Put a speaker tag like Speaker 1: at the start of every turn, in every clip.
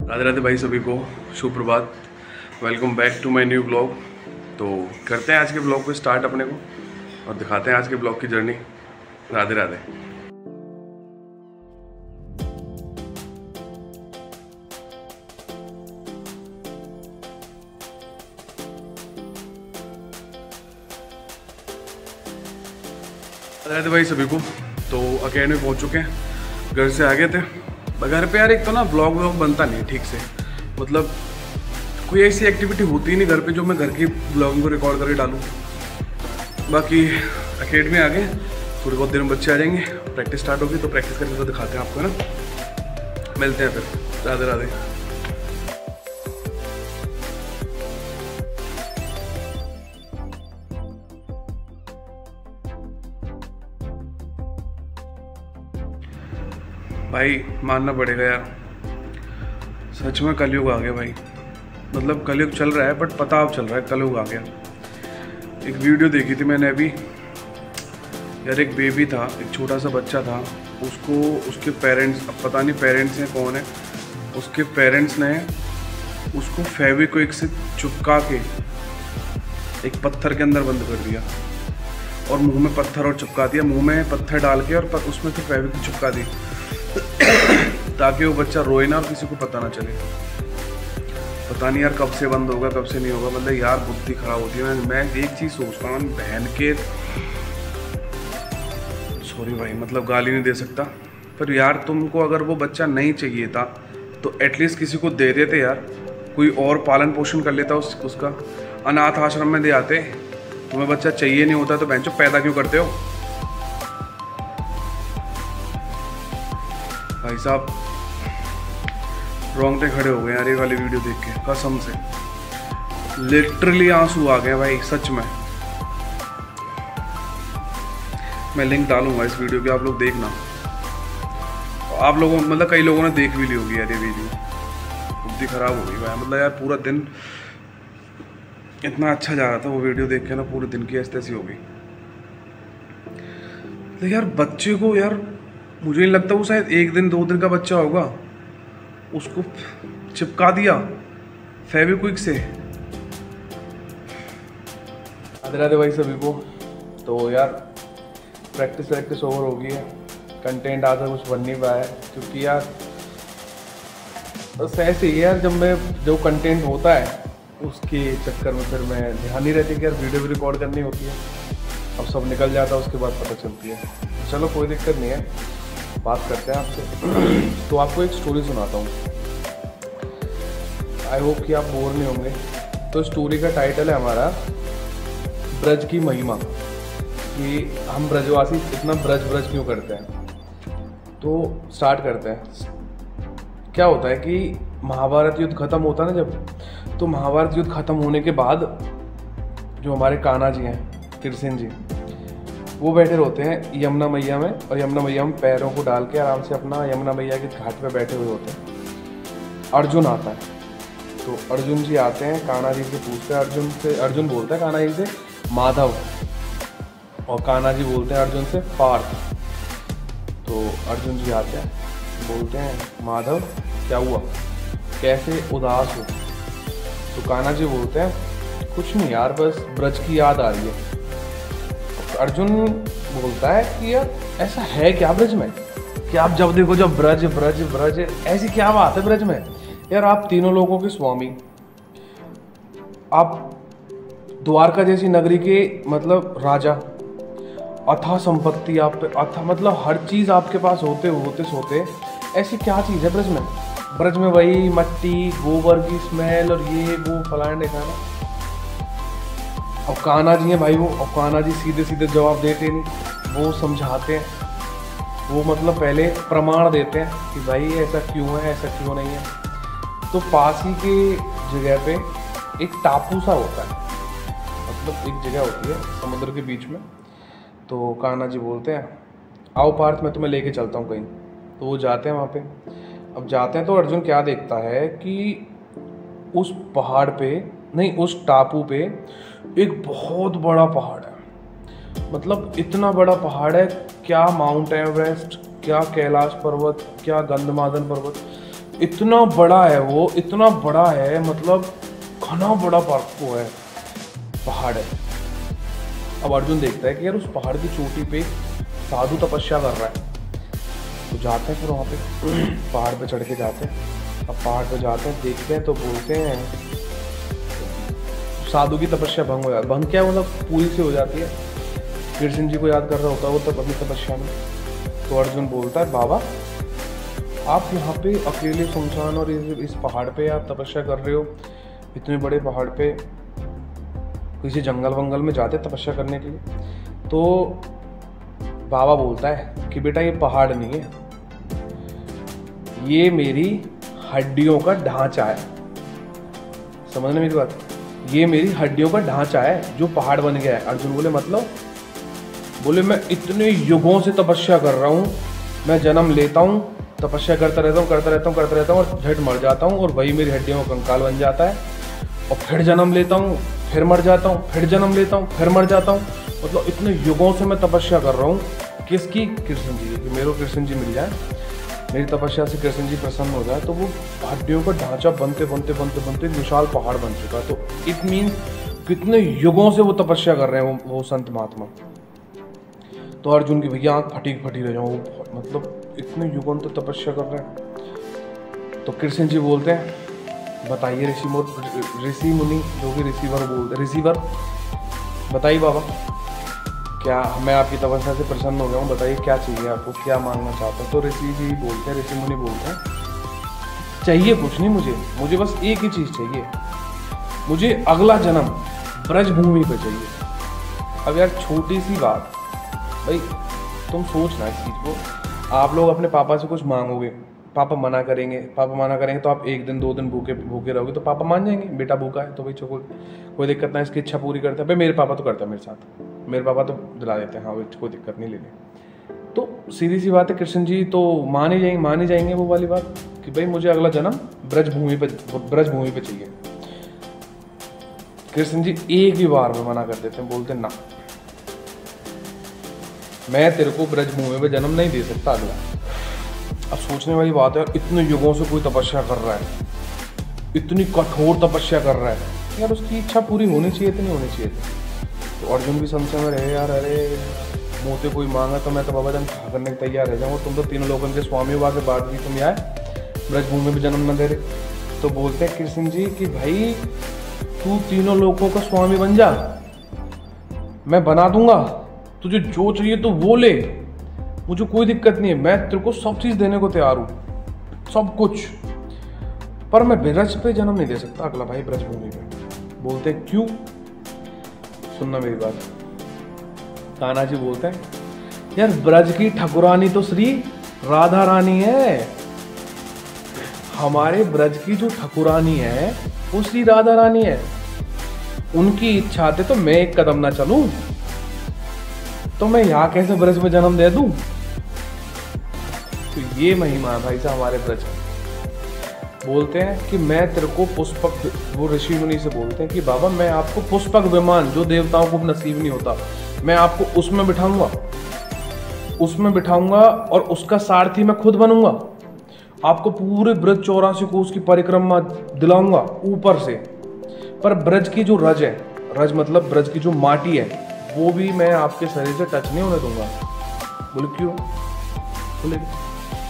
Speaker 1: राधे राधे भाई सभी को, शुभ प्रभात। Welcome back to my new blog. तो करते हैं आज के ब्लॉग को स्टार्ट अपने को और दिखाते हैं आज के ब्लॉग की जर्नी। राधे राधे। राधे राधे भाई सभी को। तो अकेडमी पहुंच चुके हैं, घर से आ गए थे। घर पे यार एक तो ना ब्लॉग बनता नहीं ठीक से, मतलब कोई ऐसी एक्टिविटी होती ही नहीं घर पे जो मैं घर की ब्लॉगिंग को रिकॉर्ड करके डालूं। बाकी अकेडमी आ गए, थोड़ी बहुत देर में बच्चे आ जाएंगे, प्रैक्टिस स्टार्ट होगी तो प्रैक्टिस करके तो दिखाते हैं आपको, है ना। मिलते हैं फिर। राधे राधे। भाई मानना पड़ेगा यार, सच में कलयुग आ गया भाई। मतलब कलयुग चल रहा है बट पता अब चल रहा है कलयुग आ गया। एक वीडियो देखी थी मैंने अभी यार, एक बेबी था, एक छोटा सा बच्चा था, उसको उसके पेरेंट्स, अब पता नहीं पेरेंट्स हैं कौन है, उसके पेरेंट्स ने उसको फेविक्विक से चिपका के एक पत्थर के अंदर बंद कर दिया और मुंह में पत्थर और चिपका दिया, मुंह में पत्थर डाल के और उसमें फिर फेविक्विक चिपका दी ताकि वो बच्चा रोए ना और किसी को पता ना चले। पता नहीं यार कब से बंद होगा कब से नहीं होगा। मतलब यार बुद्धि खराब होती है। मैं एक चीज़ सोचता हूँ, बहन के, सॉरी भाई मतलब गाली नहीं दे सकता, पर यार तुमको अगर वो बच्चा नहीं चाहिए था तो एटलीस्ट किसी को दे देते यार, कोई और पालन पोषण कर लेता उसका, अनाथ आश्रम में दे आते। तुम्हें बच्चा चाहिए नहीं होता तो बहन चो पैदा क्यों करते हो भाई साहब। रोंगटे खड़े हो गए यार ये वाली वीडियो देख के, कसम से लिटरली आंसू आ गए भाई सच में। मैं लिंक डालूंगा इस वीडियो की, आप लोग देखना। आप लोगों मतलब कई लोगों ने देख भी ली होगी यार ये वीडियो। बुद्धि खराब हो गई भाई। मतलब यार पूरा दिन इतना अच्छा जा रहा था वो वीडियो देख के ना, पूरे दिन की ऐसी हो गई। तो यार बच्चे को यार मुझे नहीं लगता वो शायद 1 दिन 2 दिन का बच्चा होगा, उसको चिपका दिया फेविक्विक से। राधे राधे भाई सभी को। तो यार प्रैक्टिस ओवर हो गई है, कंटेंट आधा कुछ बन नहीं पाया है क्योंकि यार बस ऐसे ही यार, जो कंटेंट होता है उसके चक्कर में फिर मैं ध्यान नहीं रहती कि यार वीडियो भी रिकॉर्ड करनी होती है। अब सब निकल जाता है उसके बाद पता चलती है। चलो कोई दिक्कत नहीं है, बात करते हैं आपसे। तो आपको एक स्टोरी सुनाता हूँ, आई होप कि आप बोर नहीं होंगे। तो स्टोरी का टाइटल है हमारा ब्रज की महिमा, कि हम ब्रजवासी इतना ब्रज क्यों करते हैं। तो स्टार्ट करते हैं। क्या होता है कि महाभारत युद्ध खत्म होता है ना जब, तो महाभारत युद्ध खत्म होने के बाद जो हमारे कान्हा जी हैं, किरसेन जी, वो बैठे होते हैं यमुना मैया में, और यमुना मैया में पैरों को डाल के आराम से अपना यमुना मैया के घाट पे बैठे हुए होते हैं। अर्जुन आता है, तो अर्जुन जी आते हैं, कान्हा जी से पूछते हैं, अर्जुन बोलता है कान्हा जी से माधव, और कान्हा जी बोलते हैं अर्जुन से पार्थ। तो अर्जुन जी आते हैं, बोलते हैं माधव क्या हुआ, कैसे उदास हो। तो कान्हा जी बोलते हैं कुछ नहीं यार, बस ब्रज की याद आ रही है। अर्जुन बोलता है कि यार ऐसा है क्या ब्रज में, कि आप जब देखो जब ब्रज ऐसी क्या बात है ब्रज में। यार आप तीनों लोगों के स्वामी, आप द्वारका जैसी नगरी के मतलब राजा, अथाह संपत्ति आप पे, अथाह मतलब हर चीज़ आपके पास होते सोते ऐसी क्या चीज़ है ब्रज में। ब्रज में वही मट्टी गोबर की स्मेल और ये वो फलाने दिखाना। अब कान्हा जी हैं भाई वो, अब कान्हा जी सीधे जवाब देते नहीं, वो समझाते हैं, वो मतलब पहले प्रमाण देते हैं कि भाई ऐसा क्यों है, ऐसा क्यों नहीं है। तो पास ही के जगह पे एक टापू सा होता है, मतलब एक जगह होती है समुद्र के बीच में। तो कान्हा जी बोलते हैं आओ पार्थ मैं तुम्हें लेके चलता हूँ कहीं। तो वो जाते हैं वहाँ पे। अब जाते हैं तो अर्जुन क्या देखता है कि उस पहाड़ पे नहीं, उस टापू पे एक बहुत बड़ा पहाड़ है। मतलब इतना बड़ा पहाड़ है, क्या माउंट एवरेस्ट, क्या कैलाश पर्वत, क्या गंधमादन पर्वत, इतना बड़ा है वो, इतना बड़ा है, मतलब घना बड़ा पार्क वो है, पहाड़ है। अब अर्जुन देखता है कि यार उस पहाड़ की चोटी पे साधु तपस्या कर रहा है, तो जाते हैं फिर वहाँ पे पहाड़ पे चढ़ के जाते हैं। अब पहाड़ पे जाते हैं, देखते हैं तो बोलते हैं साधु की तपस्या भंग हो जाती। भंग क्या मतलब पूरी से हो जाती है। कृष्ण जी को याद कर रहा होता है वो तब अपनी तपस्या में। तो अर्जुन बोलता है बाबा आप यहाँ पे अकेले सुनसान और इस पहाड़ पे आप तपस्या कर रहे हो, इतने बड़े पहाड़ पे, किसी जंगल वंगल में जाते तपस्या करने के लिए। तो बाबा बोलता है कि बेटा ये पहाड़ नहीं है, ये मेरी हड्डियों का ढांचा है। समझने मेरी बात, ये मेरी हड्डियों का ढांचा है जो पहाड़ बन गया है। अर्जुन बोले मतलब? बोले मैं इतने युगों से तपस्या कर रहा हूँ, मैं जन्म लेता हूँ, तपस्या करता रहता हूँ और झट मर जाता हूँ और वही मेरी हड्डियों का कंकाल बन जाता है, और फिर जन्म लेता हूँ, फिर मर जाता हूँ, फिर जन्म लेता हूँ, फिर मर जाता हूँ। मतलब इतने युगों से मैं तपस्या कर रहा हूँ। किसकी? कृष्ण जी की, कि मेरे को कृष्ण जी मिल जाए, मेरी तपस्या से कृष्ण जी प्रसन्न हो जाए। तो वो हड्डियों का ढांचा बनते बनते बनते बनते विशाल पहाड़ बन चुका है। तो इट मीन्स कितने युगों से वो तपस्या कर रहे हैं वो संत महात्मा। तो अर्जुन की भैया आँख फटी रह जाऊँ, मतलब इतने युगों तक तपस्या कर रहे हैं। तो कृष्ण जी बोलते हैं बताइए ऋषि मुनि, जो भी रिसीवर बोलते, रिसीवर बताइए बाबा, क्या मैं आपकी तपस्या से प्रसन्न हो गया हूँ, बताइए क्या चाहिए आपको, क्या मांगना चाहते हैं। तो ऋषि जी बोलते हैं, ऋषि मुनि बोलते हैं चाहिए कुछ नहीं मुझे बस एक ही चीज़ चाहिए, मुझे अगला जन्म ब्रजभूमि पे चाहिए। अब यार छोटी सी बात भाई, तुम सोचना इस चीज़ को, आप लोग अपने पापा से कुछ मांगोगे, पापा मना करेंगे तो आप एक दिन 2 दिन भूखे रहोगे, तो पापा मान जाएंगे बेटा भूखा है तो भाई चलो कोई दिक्कत नहीं, इसकी इच्छा पूरी करते हैं। भाई मेरे पापा तो करते हैं मेरे साथ, मेरे पापा तो दिला देते हैं, हाँ भाई कोई दिक्कत नहीं, ले लें। तो सीधी सी बात है, कृष्ण जी तो मान ही जाएंगे वो वाली बात कि भाई मुझे अगला जन्म ब्रजभूमि पे चाहिए। कृष्ण जी एक ही बार में मना कर देते हैं, बोलते ना मैं तेरे को ब्रजभूमि पे जन्म नहीं दे सकता अगला। अब सोचने वाली बात है, इतने युगों से कोई तपस्या कर रहा है, इतनी कठोर तपस्या कर रहा है, यार उसकी इच्छा पूरी होनी चाहिए थी, नहीं होनी चाहिए थी। तो अर्जुन भी संशय में रहे, यार अरे मुँह से कोई मांगा तो मैं तो बाबा जन करने के तैयार रह जाऊँ, तुम तो तीनों लोगों के स्वामी हुआ के बाद भी तुम आए ब्रजभूमि में जन्म न दे रहे। तो बोलते हैं कृष्ण जी कि भाई तू तीनों लोगों का स्वामी बन जा, मैं बना दूंगा, तुझे जो चाहिए तो वो ले, मुझे कोई दिक्कत नहीं है, मैं तेरे को सब चीज़ देने को तैयार हूँ, सब कुछ, पर मैं ब्रज पे जन्म नहीं दे सकता अगला भाई ब्रजभूमि पे। बोलते हैं क्यों? सुनना मेरी बात। कान्हा जी बोलते हैं यार ब्रज की ठकुरानी तो श्री राधा रानी है, हमारे ब्रज की जो ठकुरानी है वो श्री राधा रानी है, उनकी इच्छा थे तो मैं एक कदम ना चलूं, तो मैं यहाँ कैसे ब्रज में जन्म दे दूं? तो ये महिमा है भाई साहब हमारे ब्रज की। बोलते हैं कि मैं तेरे को पुष्पक, वो ऋषि मुनि से बोलते हैं कि बाबा मैं आपको पुष्पक विमान, जो देवताओं को नसीब नहीं होता, मैं आपको उसमें बिठाऊंगा और उसका सारथी मैं खुद बनूंगा, आपको पूरे ब्रज 84 को उसकी परिक्रमा दिलाऊंगा ऊपर से। पर ब्रज की जो रज है, रज मतलब ब्रज की जो माटी है, वो भी मैं आपके शरीर से टच नहीं होने दूंगा। बोले क्यों? बोले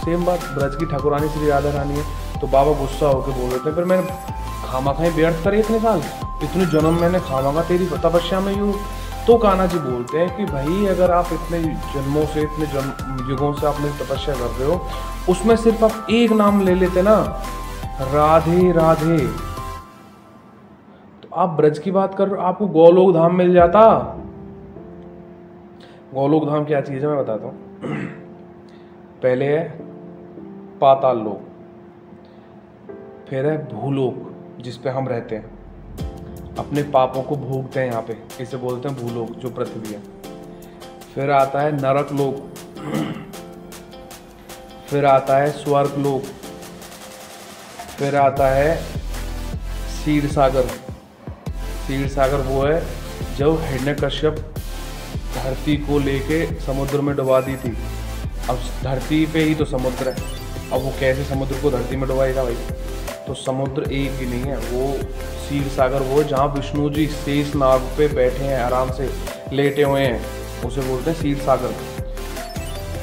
Speaker 1: सेम बात, ब्रज की ठाकुरानी श्री राधा रानी है। तो बाबा गुस्सा होकर बोल रहे थे फिर मैंने खामा व्यर्थ करे इतने साल, इतने जन्म मैंने खामा तेरी तपस्या में यूँ। तो कान्हा जी बोलते हैं कि भाई अगर आप इतने जन्मों से, इतने युगों से आपने तपस्या कर रहे हो, उसमें सिर्फ आप एक नाम ले लेते ना, राधे राधे, तो आप ब्रज की बात कर रहे हो, आपको गोलोक धाम मिल जाता। गोलोक धाम क्या चीज़ है मैं बताता हूँ। पहले है पाताल लोक, फिर है भूलोक जिस पे हम रहते हैं, अपने पापों को भोगते हैं यहाँ पे, इसे बोलते हैं भूलोक जो पृथ्वी है। फिर आता है नरक लोक, फिर आता है स्वर्ग लोक, फिर आता है क्षीर सागर। क्षीर सागर वो है जब हिरण्यकश्यप धरती को लेके समुद्र में डुबा दी थी, अब धरती पे ही तो समुद्र है, अब वो कैसे समुद्र को धरती में डुबाएगा भाई? तो समुद्र एक ही नहीं है, वो क्षीर सागर वो जहाँ विष्णु जी शेष नाग पे बैठे हैं, आराम से लेटे हुए हैं, उसे बोलते हैं क्षीर सागर।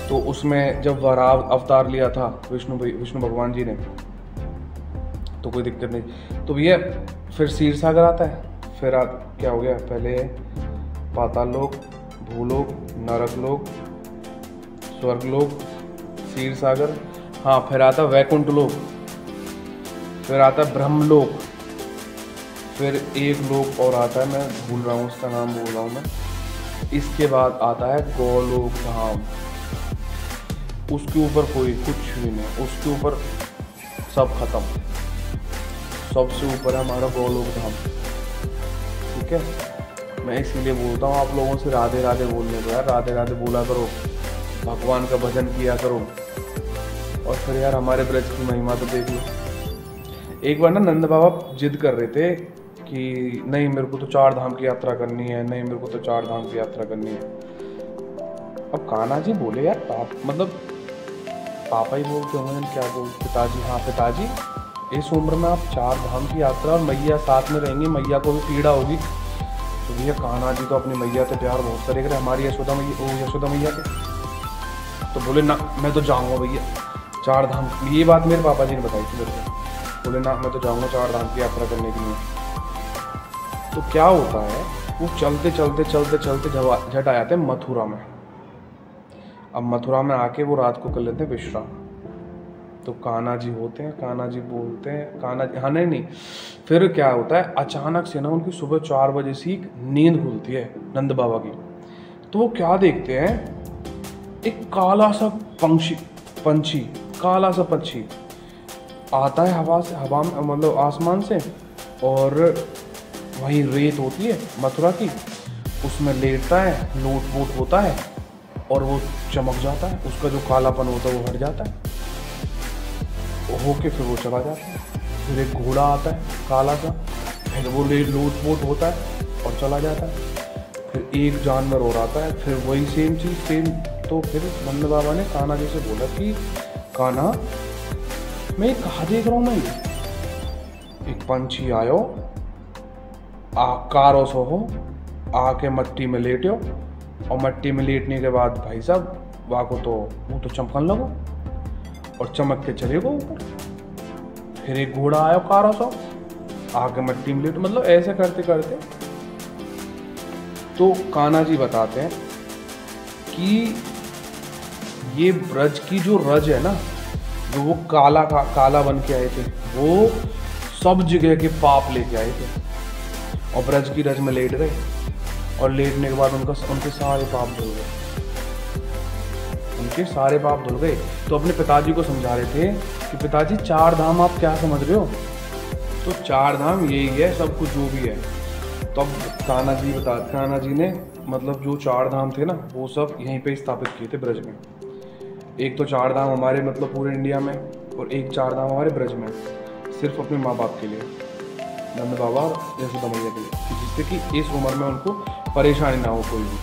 Speaker 1: तो उसमें जब वराह अवतार लिया था विष्णु भगवान जी ने, तो कोई दिक्कत नहीं। तो भैया फिर क्षीर सागर आता है, फिर क्या हो गया, पहले पाताल लोक, भूलोक, नरक लोक, स्वर्ग लोक, क्षीर सागर, हाँ फिर आता वैकुंठ लोक, फिर आता ब्रह्मलोक, फिर एक लोक और आता है, मैं भूल रहा हूँ उसका नाम, भूल रहा हूँ मैं। इसके बाद आता है गोलोक धाम, उसके ऊपर कोई कुछ भी नहीं, उसके ऊपर सब खत्म, सबसे ऊपर है हमारा गोलोक धाम। ठीक है, मैं इसीलिए बोलता हूँ आप लोगों से राधे राधे बोलने को, यार राधे राधे बोला करो, भगवान का भजन किया करो। और फिर यार हमारे ब्रज की महिमा तो देख लो। एक बार ना नंद बाबा जिद कर रहे थे कि नहीं मेरे को तो 4 धाम की यात्रा करनी है, नहीं मेरे को तो 4 धाम की यात्रा करनी है। अब कान्हा जी बोले यार मतलब पापा ही बोलते होंगे, क्या बोल, पिताजी, हाँ पिताजी, इस उम्र में आप 4 धाम की यात्रा, और मैया साथ में रहेंगी, मैया को भी पीड़ा होगी। तो भैया कान्हा जी तो अपनी मैया से प्यार बहुत करेंगे, हमारी यशोदा मैया के। तो बोले ना मैं तो जाऊँगा भैया 4 धाम। ये बात मेरे पापा जी ने बताई थी मेरे को, बोले ना मैं तो जाऊँगा 4 धाम की यात्रा करने के लिए। तो क्या होता है, वो चलते चलते चलते चलते झट आ जाते हैं मथुरा में। अब मथुरा में आके वो रात को कर लेते हैं विश्राम। तो कान्हा जी होते हैं, कान्हा जी बोलते हैं, कान्हा जी, हाँ नहीं, फिर क्या होता है, अचानक से ना उनकी सुबह 4 बजे से नींद खुलती है नंद बाबा की। तो वो क्या देखते हैं, एक काला सा पंछी काला सा पक्षी आता है हवा में, मतलब आसमान से, और वहीं रेत होती है मथुरा की, उसमें लेटता है, लोट पोट होता है, और वो चमक जाता है, उसका जो कालापन होता है वो हट जाता है, होके फिर वो चला जाता है। फिर एक घोड़ा आता है काला सा, फिर वो लोट पोट होता है और चला जाता है। फिर एक जानवर और आता है, फिर वही सेम चीज़ सेम। तो फिर नंद बाबा ने कान्हा जी से बोला कि कान्हा मैं कहाँ देख रहा हूँ, मैं एक पंछी आयो, कारो सो हो, आके मट्टी में लेटो, और मट्टी में लेटने के बाद भाई साहब वहाँ को तो वो तो चमकने लगो, और चमक के चले गो ऊपर। फिर एक घोड़ा आया कारो सो, आके मट्टी में लेटो, मतलब ऐसे करते करते। तो कान्हा जी बताते हैं कि ये ब्रज की जो रज है ना, जो वो काला बन के आए थे, वो सब जगह के पाप लेके आए थे, और ब्रज की रज में लेट गए, और लेटने के बाद उनके सारे पाप धुल गए, उनके सारे पाप धुल गए। तो अपने पिताजी को समझा रहे थे कि पिताजी 4 धाम आप क्या समझ रहे हो, तो 4 धाम यही है, सब कुछ जो भी है। तो अब कान्हा जी ने मतलब जो 4 धाम थे ना, वो सब यहीं पे स्थापित किए थे ब्रज में। एक तो 4 धाम हमारे मतलब पूरे इंडिया में, और एक 4 धाम हमारे ब्रज में, सिर्फ अपने माँ बाप के लिए, नंद बाबा और यशोदा मैया के लिए, जिससे कि इस उम्र में उनको परेशानी ना हो, कोई भी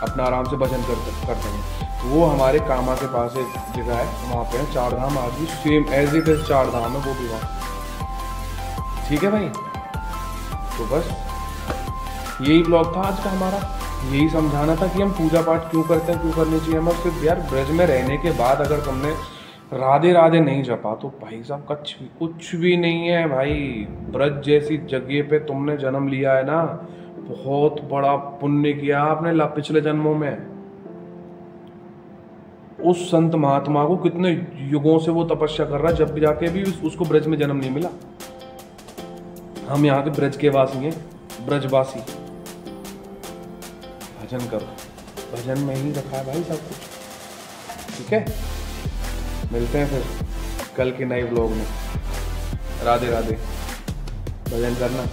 Speaker 1: अपना आराम से भजन कर सकें। तो वो हमारे कामा के पास एक जगह है, वहाँ पे 4 धाम आज भी सेम एज इट इज 4 धाम है, वो भी वहाँ। ठीक है भाई, तो बस यही ब्लॉग था आज का हमारा, यही समझाना था कि हम पूजा पाठ क्यों करते हैं, क्यों करनी चाहिए हमें। सिर्फ यार ब्रज में रहने के बाद अगर तुमने राधे राधे नहीं जपा तो भाई साहब कुछ भी नहीं है भाई। ब्रज जैसी जगह पे तुमने जन्म लिया है ना, बहुत बड़ा पुण्य किया आपने पिछले जन्मों में। उस संत महात्मा को कितने युगों से वो तपस्या कर रहा है, जब भी जाके भी उसको ब्रज में जन्म नहीं मिला। हम यहाँ के ब्रज के वासी हैं, ब्रजवासी। भजन करो, भजन में ही रखा है भाई सब कुछ। ठीक है, मिलते हैं फिर कल के नए ब्लॉग में। राधे राधे, भजन करना।